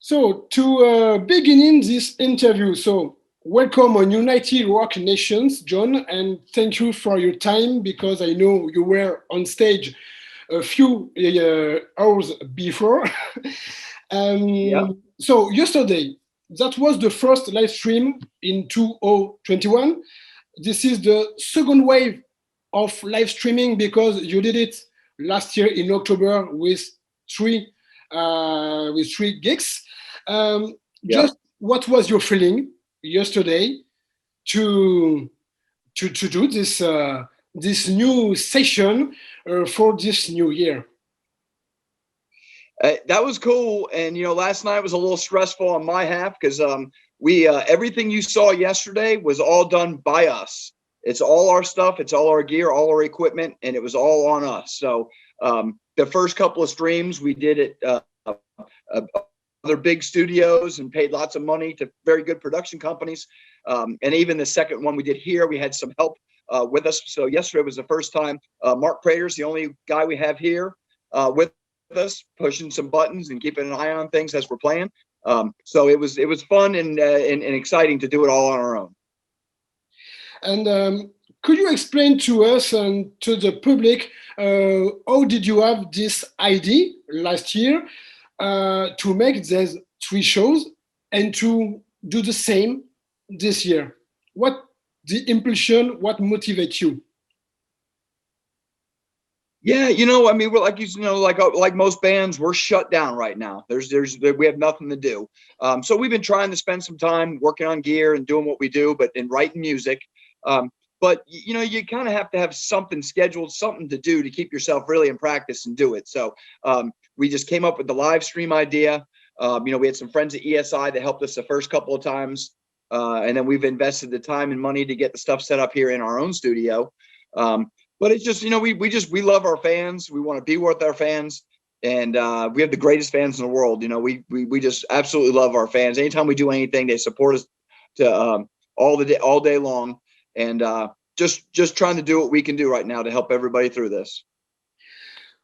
So, to beginning this interview, so welcome on United Rock Nations, John, and thank you for your time because I know you were on stage a few hours before. Yep. So, yesterday, that was the first live stream in 2021. This is the second wave of live streaming because you did it last year in October three with three gigs. Yep. Just what was your feeling yesterday to to do this new session for this new year? That was cool. And last night was a little stressful on my half because we everything you saw yesterday was all done by us. It's all our stuff, it's all our gear, all our equipment, and it was all on us. So the first couple of streams we did it other big studios and paid lots of money to very good production companies. And even the second one we did here, we had some help with us. So yesterday was the first time. Mark Prater's the only guy we have here with us, pushing some buttons and keeping an eye on things as we're playing. So it was fun and exciting to do it all on our own. And could you explain to us and to the public how did you have this idea last year to make these three shows and to do the same this year? What the impulsion? What motivates you? Yeah, I mean, we're like most bands, we're shut down right now. We have nothing to do. So we've been trying to spend some time working on gear and doing what we do, but in writing music. But you kind of have to have something scheduled, something to do to keep yourself really in practice and do it. So we just came up with the live stream idea. We had some friends at ESI that helped us the first couple of times. And then we've invested the time and money to get the stuff set up here in our own studio. But it's just, we love our fans. We want to be with our fans. And we have the greatest fans in the world. We just absolutely love our fans. Anytime we do anything, they support us to all day long. And just trying to do what we can do right now to help everybody through this.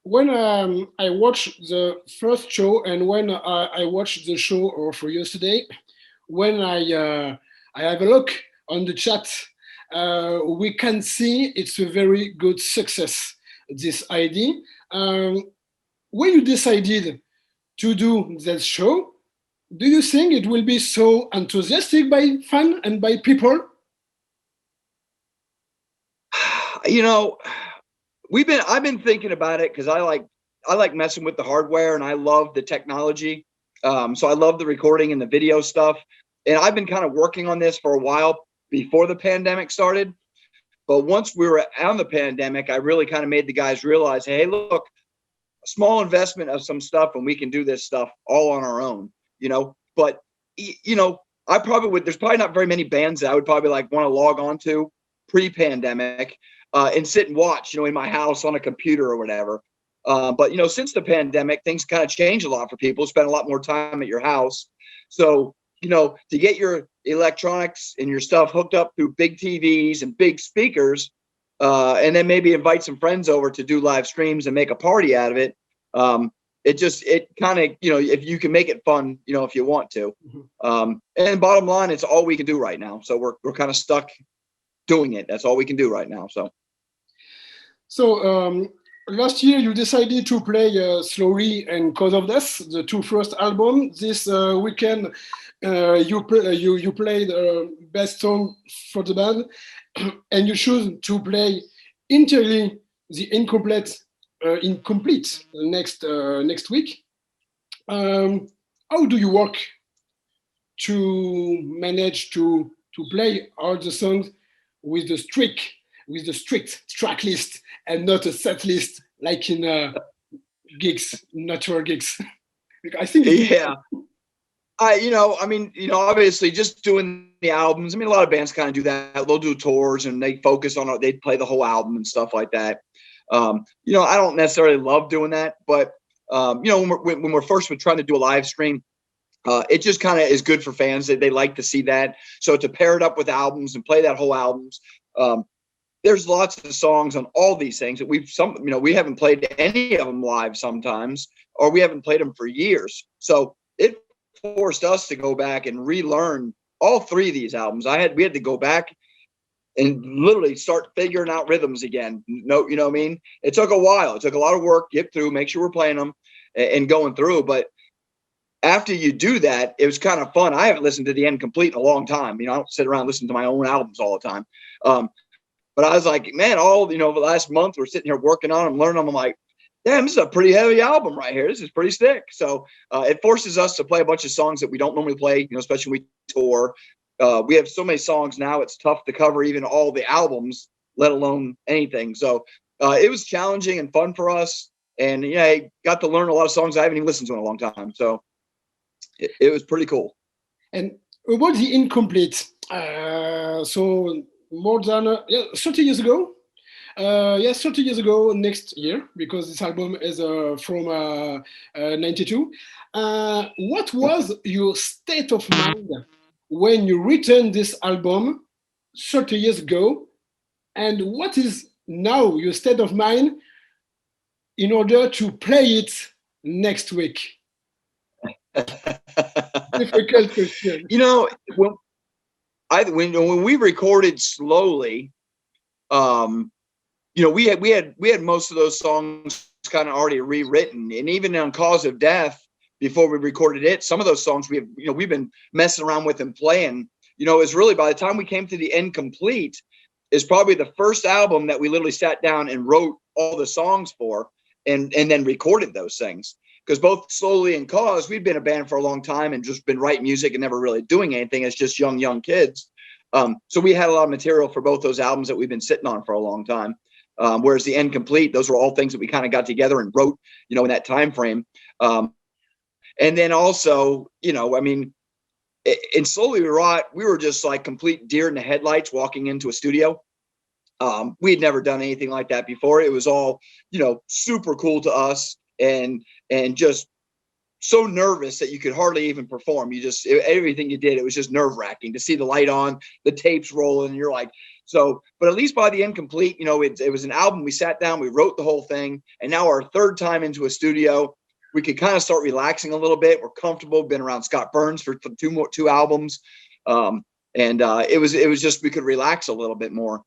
When I watched the first show and when I watched the show for yesterday, when I have a look on the chat, we can see it's a very good success, this idea. When you decided to do that show, do you think it will be so enthusiastic by fans and by people? I've been thinking about it because I like messing with the hardware and I love the technology. So I love the recording and the video stuff. And I've been kind of working on this for a while before the pandemic started. But once we were out of the pandemic, I really kind of made the guys realize, hey, look, a small investment of some stuff and we can do this stuff all on our own, But, I probably would, there's probably not very many bands that I would probably want to log on to pre-pandemic and sit and watch, in my house on a computer or whatever. But, since the pandemic, things kind of changed a lot for people, spend a lot more time at your house. So, to get your electronics and your stuff hooked up through big TVs and big speakers, and then maybe invite some friends over to do live streams and make a party out of it. It kind of, if you can make it fun, if you want to. And bottom line, it's all we can do right now. So we're kind of stuck doing it. That's all we can do right now. So last year you decided to play Slowly and Cause of Death, the two first albums. This weekend you played best song for the band, and you choose to play entirely the incomplete next week. How do you work to manage to play all the songs with the strict track list and not a set list like in gigs, natural gigs? I think yeah. Obviously just doing the albums. A lot of bands kind of do that. They'll do tours and they focus on it. They play the whole album and stuff like that. I don't necessarily love doing that, but when we're first trying to do a live stream, it just kind of is good for fans that they like to see that. So to pair it up with albums and play that whole albums, there's lots of songs on all these things that we haven't played any of them live sometimes, or we haven't played them for years. So it forced us to go back and relearn all three of these albums. We had to go back and literally start figuring out rhythms again. No, you know what I mean? It took a while. It took a lot of work, get through, make sure we're playing them and going through. But after you do that, it was kind of fun. I haven't listened to The End Complete in a long time. I don't sit around listening to my own albums all the time. But I was like, man, the last month we're sitting here working on them, learning them. I'm like, damn, this is a pretty heavy album right here. This is pretty thick. So it forces us to play a bunch of songs that we don't normally play, especially when we tour. We have so many songs now, it's tough to cover even all the albums, let alone anything. So it was challenging and fun for us. And I got to learn a lot of songs I haven't even listened to in a long time. So it was pretty cool. And about The Incomplete, so more than 30 years ago. 30 years ago next year, because this album is from 92. What was your state of mind when you returned this album 30 years ago? And what is now your state of mind in order to play it next week? Difficult question. When we recorded slowly, we had most of those songs kind of already rewritten, and even on Cause of Death, before we recorded it, some of those songs we've been messing around with and playing. It's really, by the time we came to The End Complete, is probably the first album that we literally sat down and wrote all the songs for, and then recorded those things. Because both Slowly and Cause, we'd been a band for a long time and just been writing music and never really doing anything as just young kids. So we had a lot of material for both those albums that we've been sitting on for a long time. Whereas The End Complete, those were all things that we kind of got together and wrote, in that time frame. And then also, in Slowly We Rot, we were just like complete deer in the headlights walking into a studio. We had never done anything like that before. It was all, super cool to us, and just so nervous that you could hardly even perform. Everything you did, it was just nerve wracking to see the light on, the tapes rolling, and you're like, but at least by The End Complete, it was an album. We sat down, we wrote the whole thing, and now our third time into a studio, we could kind of start relaxing a little bit. We're comfortable. Been around Scott Burns for two albums, and it was just, we could relax a little bit more,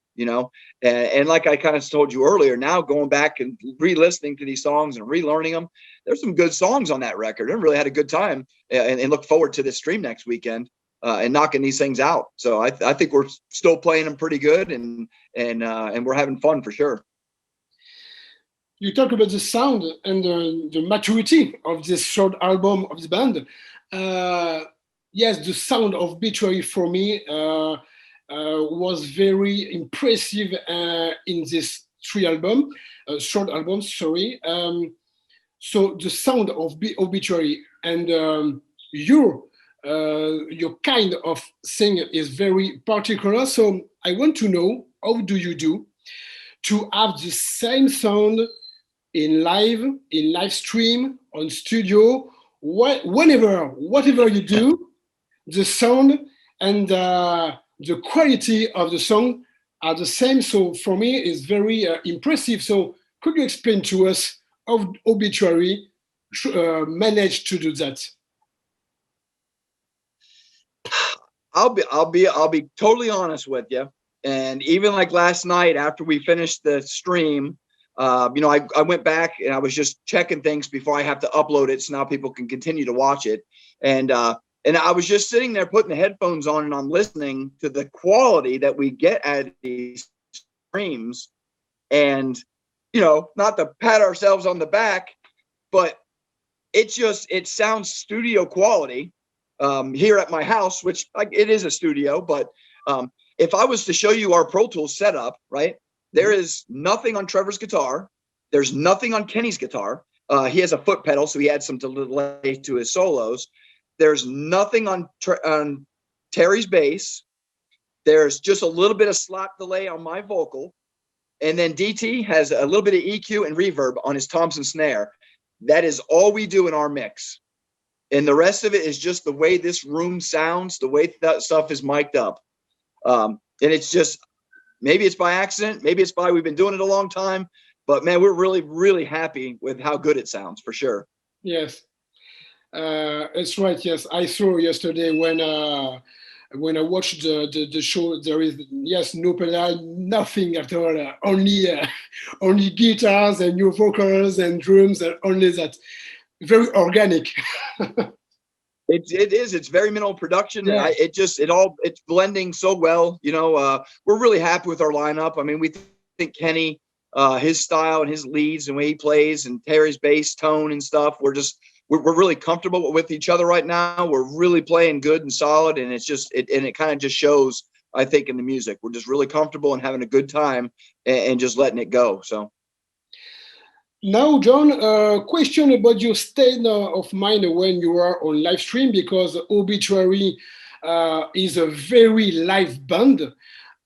and like I kind of told you earlier, now going back and re-listening to these songs and relearning them, there's some good songs on that record. I really had a good time, and look forward to this stream next weekend. And knocking these things out. So I think we're still playing them pretty good, and we're having fun for sure. You talk about the sound and the maturity of this short album of the band. Yes, the sound of Obituary for me was very impressive in this short album. Sorry. So the sound of Obituary and your kind of thing is very particular. So I want to know, how do you do to have the same sound in live stream, on studio, whatever you do, the sound and the quality of the song are the same. So for me, it's very impressive. So could you explain to us how Obituary managed to do that? I'll be totally honest with you. And even like last night after we finished the stream, I went back and I was just checking things before I have to upload it, so now people can continue to watch it. And I was just sitting there putting the headphones on, and I'm listening to the quality that we get at these streams. And, not to pat ourselves on the back, but it sounds studio quality. Here at my house, which it is a studio, but if I was to show you our Pro Tools setup, right, there is nothing on Trevor's guitar. There's nothing on Kenny's guitar. He has a foot pedal, so he adds some delay to his solos. There's nothing on Terry's bass. There's just a little bit of slap delay on my vocal. And then DT has a little bit of EQ and reverb on his Thompson snare. That is all we do in our mix. And the rest of it is just the way this room sounds, the way that stuff is mic'd up. And it's just, maybe it's by accident, maybe it's by we've been doing it a long time, but man, we're really, really happy with how good it sounds, for sure. Yes. It's right. Yes, I saw yesterday when I watched the show. There is yes no pedal, nothing at all. Only only guitars and new vocals and drums and only that. Very organic. It is. It's very minimal production, and Yeah. it's blending so well. We're really happy with our lineup. I mean, we think Kenny, his style and his leads and the way he plays, and Terry's bass tone and stuff. We're really comfortable with each other right now. We're really playing good and solid, and it kind of just shows. I think in the music, we're just really comfortable and having a good time, and just letting it go. So. Now, John, question about your state of mind when you are on live stream because Obituary is a very live band.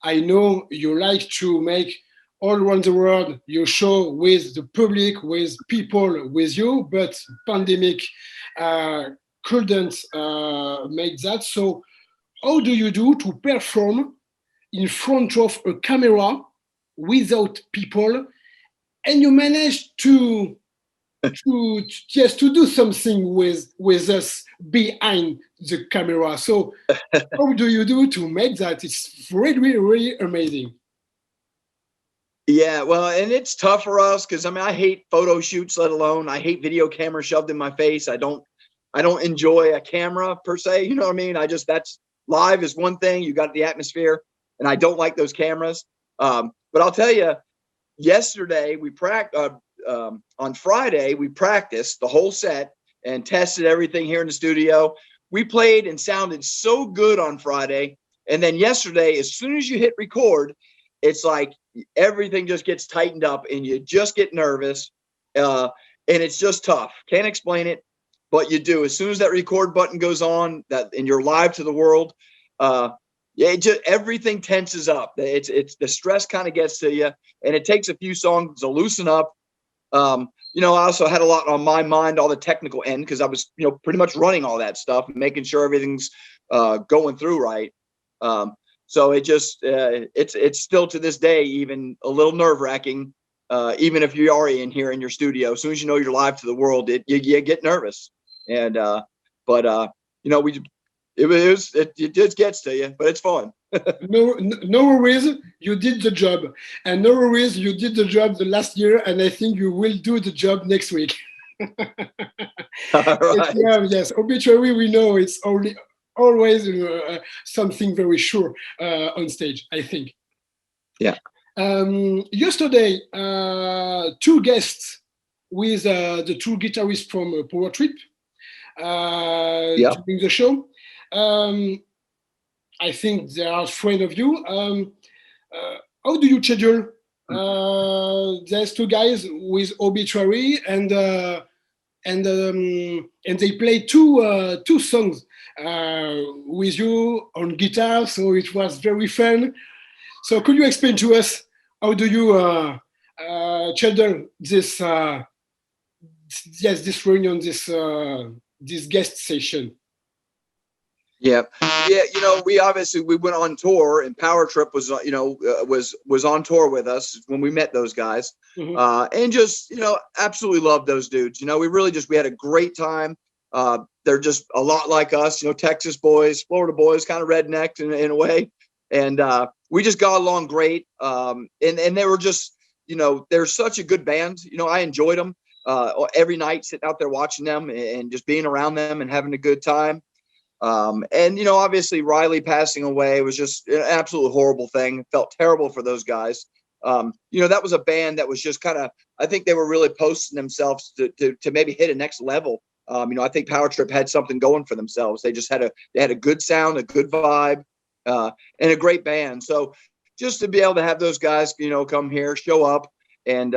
I know you like to make all around the world your show with the public, with people with you, but pandemic uh, couldn't make that. So, how do you do to perform in front of a camera without people and you manage to do something with us behind the camera. So how do you do to make that? It's really really amazing. Yeah, well, and it's tough for us because I mean I hate photo shoots, let alone I hate video camera shoved in my face. I don't enjoy a camera per se. You know what I mean? That's live is one thing. You got the atmosphere, and I don't like those cameras. But I'll tell you, yesterday on Friday we practiced the whole set and tested everything here in the studio. We played and sounded so good on Friday, and then yesterday, as soon as you hit record, it's like everything just gets tightened up and you just get nervous, and it's just tough. Can't explain it, but you do. As soon as that record button goes on, that and you're live to the world, yeah, everything tenses up. It's the stress kind of gets to you, and it takes a few songs to loosen up. I also had a lot on my mind, all the technical end, because I was, pretty much running all that stuff and making sure everything's going through right. So it's still to this day even a little nerve wracking, even if you are in here in your studio. As soon as you know you're live to the world, you get nervous, and but we it just gets to you, but it's fun. No worries, you did the job, and no worries, you did the job the last year, and I think you will do the job next week. All right. Yes, obituary. We know it's only always something very sure on stage. I think. Yeah. Yesterday, two guests with the two guitarists from Power Trip Yeah. during the show. I think they are friends of you. How do you schedule these two guys with obituary and they play two songs with you on guitar, so it was very fun. So could you explain to us how do you schedule this this reunion, this guest session? Yeah. We went on tour, and Power Trip was on tour with us when we met those guys. Mm-hmm. And just, absolutely love those dudes. We had a great time. They're just a lot like us, Texas boys, Florida boys, kind of rednecked in a way. And we just got along great. And they were just, they're such a good band. I enjoyed them every night, sitting out there watching them and just being around them and having a good time. And obviously Riley passing away was just an absolute horrible thing. Felt terrible for those guys. That was a band that was just kind of, I think they were really posting themselves to maybe hit a next level. I think Power Trip had something going for themselves. They had a good sound, a good vibe, and a great band. So just to be able to have those guys, come here, show up, and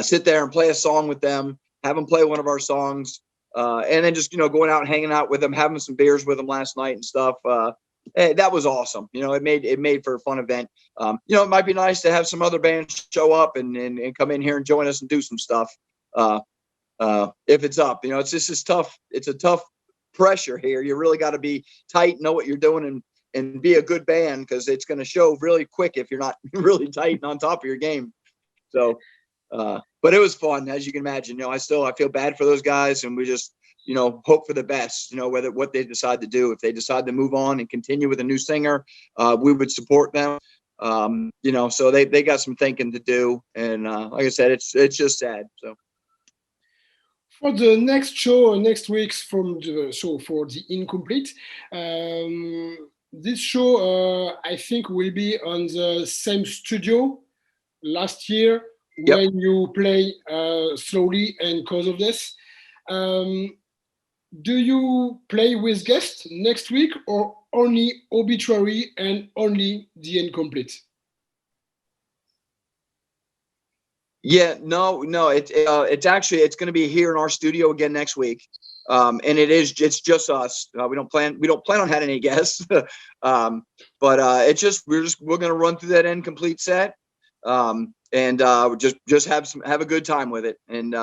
sit there and play a song with them, have them play one of our songs. And then just, going out and hanging out with them, having some beers with them last night and stuff. That was awesome. It made for a fun event. It might be nice to have some other bands show up and come in here and join us and do some stuff. If it's up, it's just as tough. It's a tough pressure here. You really got to be tight, know what you're doing, and be a good band, because it's going to show really quick if you're not really tight and on top of your game. So, but it was fun, as you can imagine. I feel bad for those guys, and we just, hope for the best, whether what they decide to do. If they decide to move on and continue with a new singer, we would support them. So they got some thinking to do. And like I said, it's just sad. So For the next show, next week's from the show for the Incomplete, this show I think will be on the same studio last year yep. when you play slowly and cause of this. Um, do you play with guests next week or only obituary and only the Incomplete? Yeah, no, it's actually, it's going to be here in our studio again next week. And it's just us. We don't plan on having any guests. But we're going to run through that Incomplete set. And just have a good time with it, and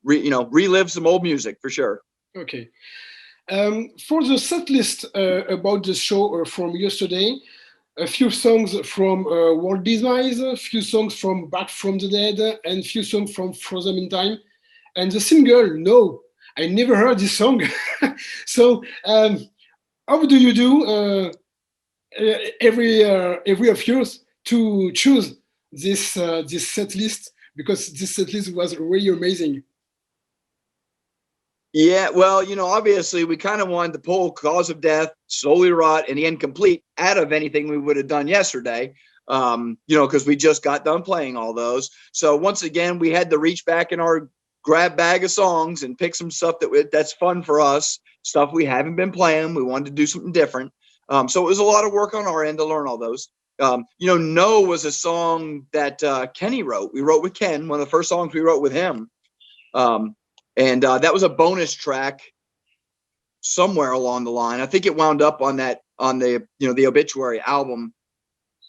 relive some old music for sure. Okay. For the set list about the show from yesterday, a few songs from World Demise, a few songs from Back from the Dead, and a few songs from Frozen in Time. And the single, no, I never heard this song. So, how do you do every of yours to choose this set list? Because this set list was really amazing. Yeah, well, obviously we kind of wanted to pull Cause of Death, Slowly Rot, and the Incomplete out of anything we would have done yesterday, because we just got done playing all those. So once again, we had to reach back in our grab bag of songs and pick some stuff that's fun for us, stuff we haven't been playing. We wanted to do something different. So it was a lot of work on our end to learn all those. No was a song that Kenny wrote. We wrote with Ken, one of the first songs we wrote with him. And that was a bonus track somewhere along the line. I think it wound up on the Obituary album,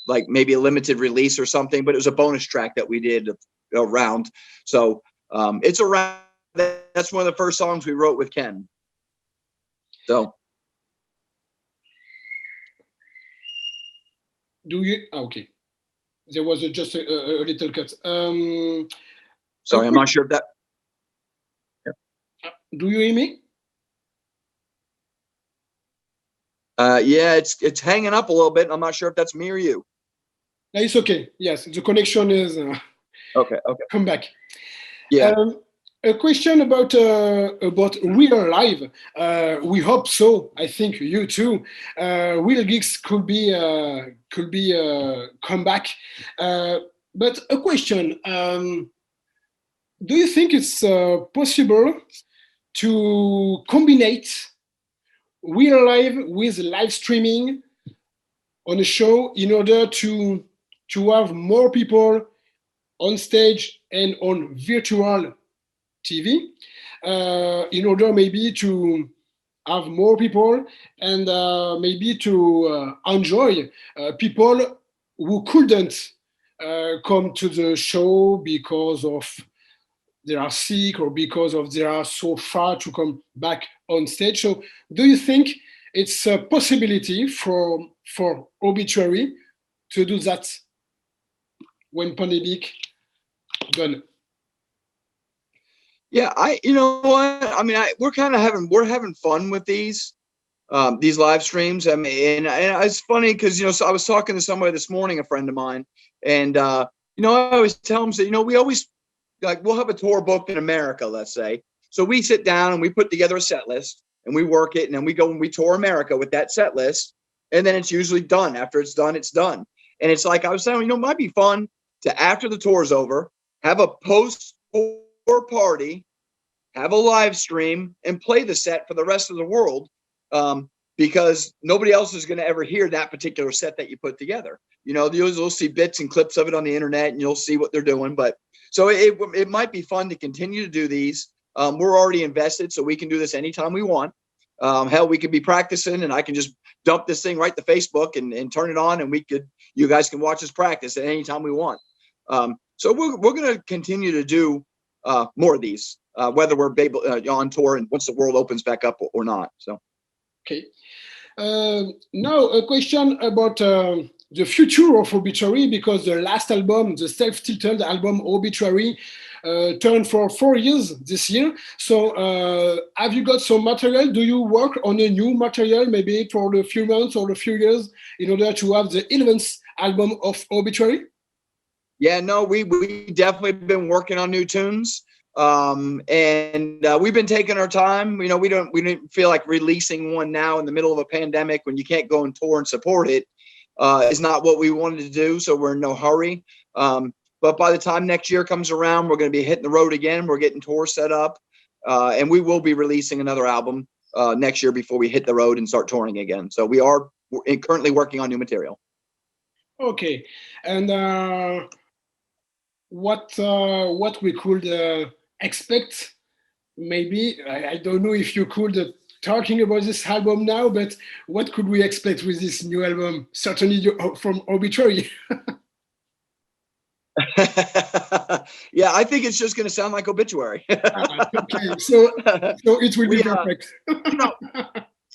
like maybe a limited release or something, but it was a bonus track that we did around. So it's around. That's one of the first songs we wrote with Ken. So. Okay. There was just a little cut. Sorry, I'm not sure if that. Do you hear me? Yeah, it's hanging up a little bit. I'm not sure if that's me or you. No, it's okay. Yes, the connection is okay. Come back. Yeah. A question about real live. We hope so. I think you too. Real gigs could be come back. But a question: do you think it's possible to combine real live with live streaming on a show in order to have more people on stage and on virtual TV, in order maybe to have more people and maybe to enjoy people who couldn't come to the show because of they are sick or because of they are so far to come back on stage. So do you think it's a possibility for Obituary to do that when pandemic done? Yeah, we're kind of having fun with these live streams. I mean, and it's funny because so I was talking to somebody this morning, a friend of mine, and I always tell them that we always we'll have a tour booked in America, let's say. So we sit down and we put together a set list and we work it, and then we go and we tour America with that set list, and then it's usually done. After it's done, it's done. And it's like I was saying, it might be fun to, after the tour's over, have a post-tour party, have a live stream, and play the set for the rest of the world, because nobody else is going to ever hear that particular set that you put together. You'll see bits and clips of it on the internet, and you'll see what they're doing. But so it might be fun to continue to do these. We're already invested, so we can do this anytime we want. Hell, we could be practicing, and I can just dump this thing right to Facebook and turn it on, and you guys can watch us practice at any time we want. So we're going to continue to do more of these, whether we're able on tour and once the world opens back up or not. So. Okay. Now a question about the future of Obituary, because the last album, the self-titled album Obituary, turned for 4 years this year. So have you got some material? Do you work on a new material maybe for the few months or the few years in order to have the 11th album of Obituary? Yeah, no, we definitely been working on new tunes. And we've been taking our time. You know, we didn't feel like releasing one now in the middle of a pandemic when you can't go and tour and support it. Is not what we wanted to do. So we're in no hurry. But by the time next year comes around, we're going to be hitting the road again. We're getting tours set up, and we will be releasing another album next year before we hit the road and start touring again. So we are currently working on new material. Okay, and what we could expect? Maybe I don't know if you could talking about this album now, but what could we expect with this new album? Certainly from Obituary. Yeah, I think it's just going to sound like Obituary. Okay, so it will be perfect.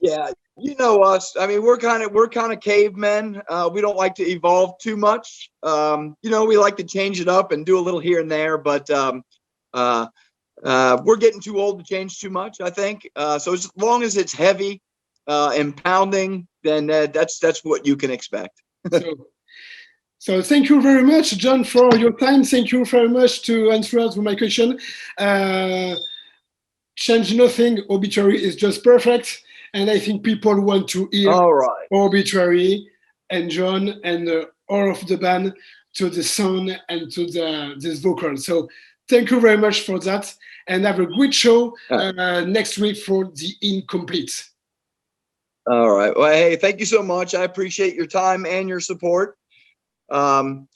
Yeah, you know us. I mean, we're kind of cavemen. We don't like to evolve too much. You know, we like to change it up and do a little here and there, but we're getting too old to change too much, I think. So as long as it's heavy and pounding, then that's what you can expect. So thank you very much, John, for your time. Thank you very much to answer my question. Change nothing. Obituary is just perfect. And I think people want to hear Obituary and John and all of the band to the sound and to this vocal. So thank you very much for that. And have a great show next week for the Incomplete. All right. Well, hey, thank you so much. I appreciate your time and your support. And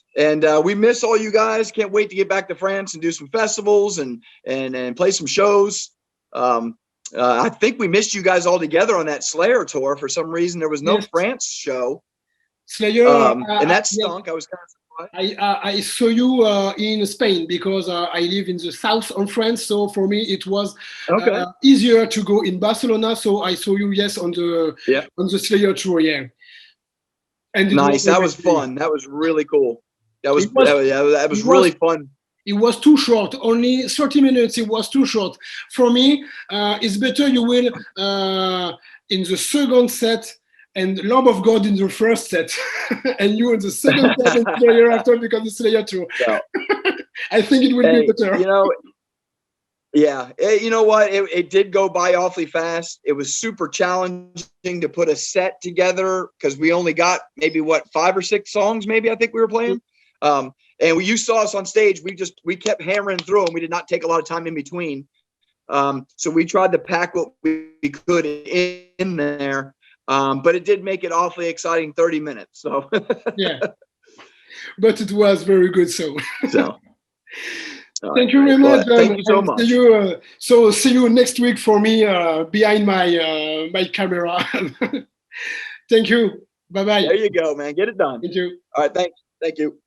we miss all you guys. Can't wait to get back to France and do some festivals and play some shows. I think we missed you guys all together on that Slayer tour. For some reason, there was no France show. Slayer, and that stunk. I was kind of surprised. I saw you in Spain because I live in the south of France. So for me, it was easier to go in Barcelona. So I saw you, on the Slayer tour, yeah. And nice. That was fun. That was really cool. That was really fun. It was too short, only 30 minutes. It was too short. For me, it's better you will in the second set and Lamb of God in the first set, and you in the second set and Slayer after because it's Slayer too. Yeah. I think it will be better. You know, yeah. You know what? It did go by awfully fast. It was super challenging to put a set together because we only got maybe 5 or 6 songs, maybe I think we were playing. And you saw us on stage. We kept hammering through them. We did not take a lot of time in between. So we tried to pack what we could in there. But it did make it awfully exciting 30 minutes. So yeah. But it was very good. So thank you very much. Thank you so much. See you next week for me behind my camera. Thank you. Bye-bye. There you go, man. Get it done. Thank you. All right. Thanks. Thank you.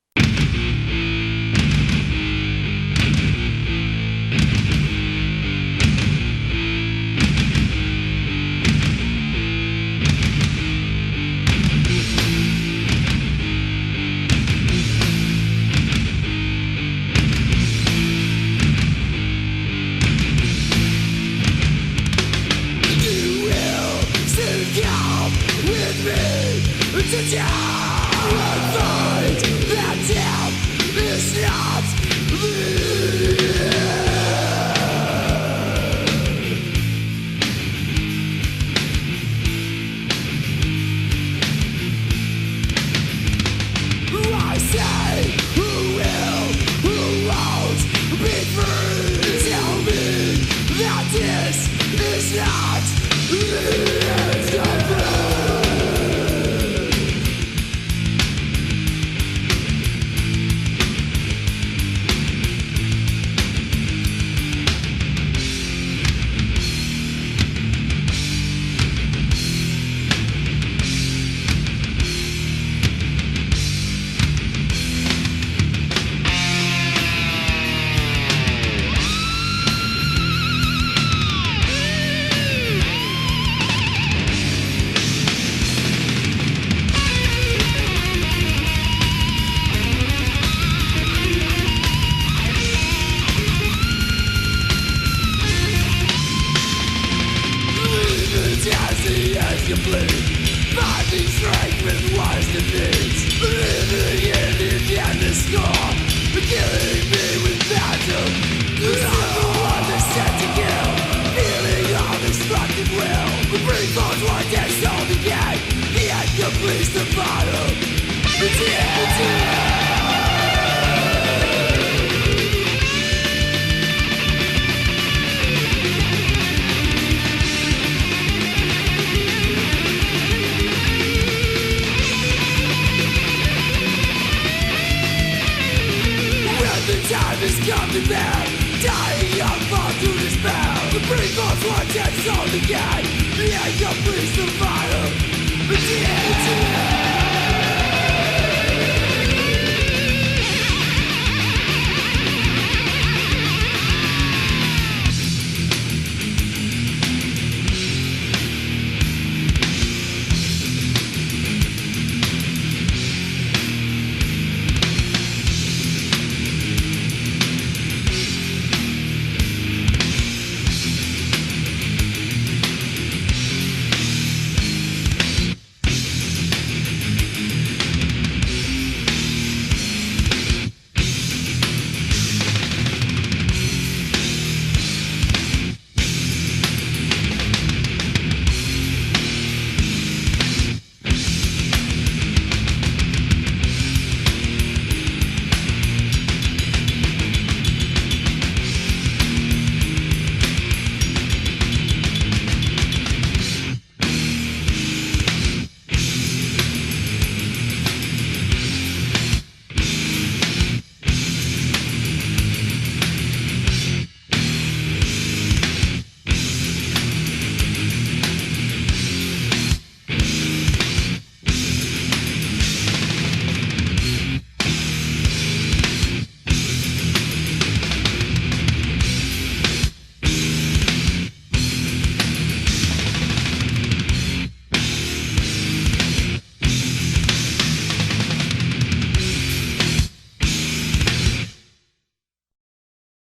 Once and sold again, the incomplete survivor.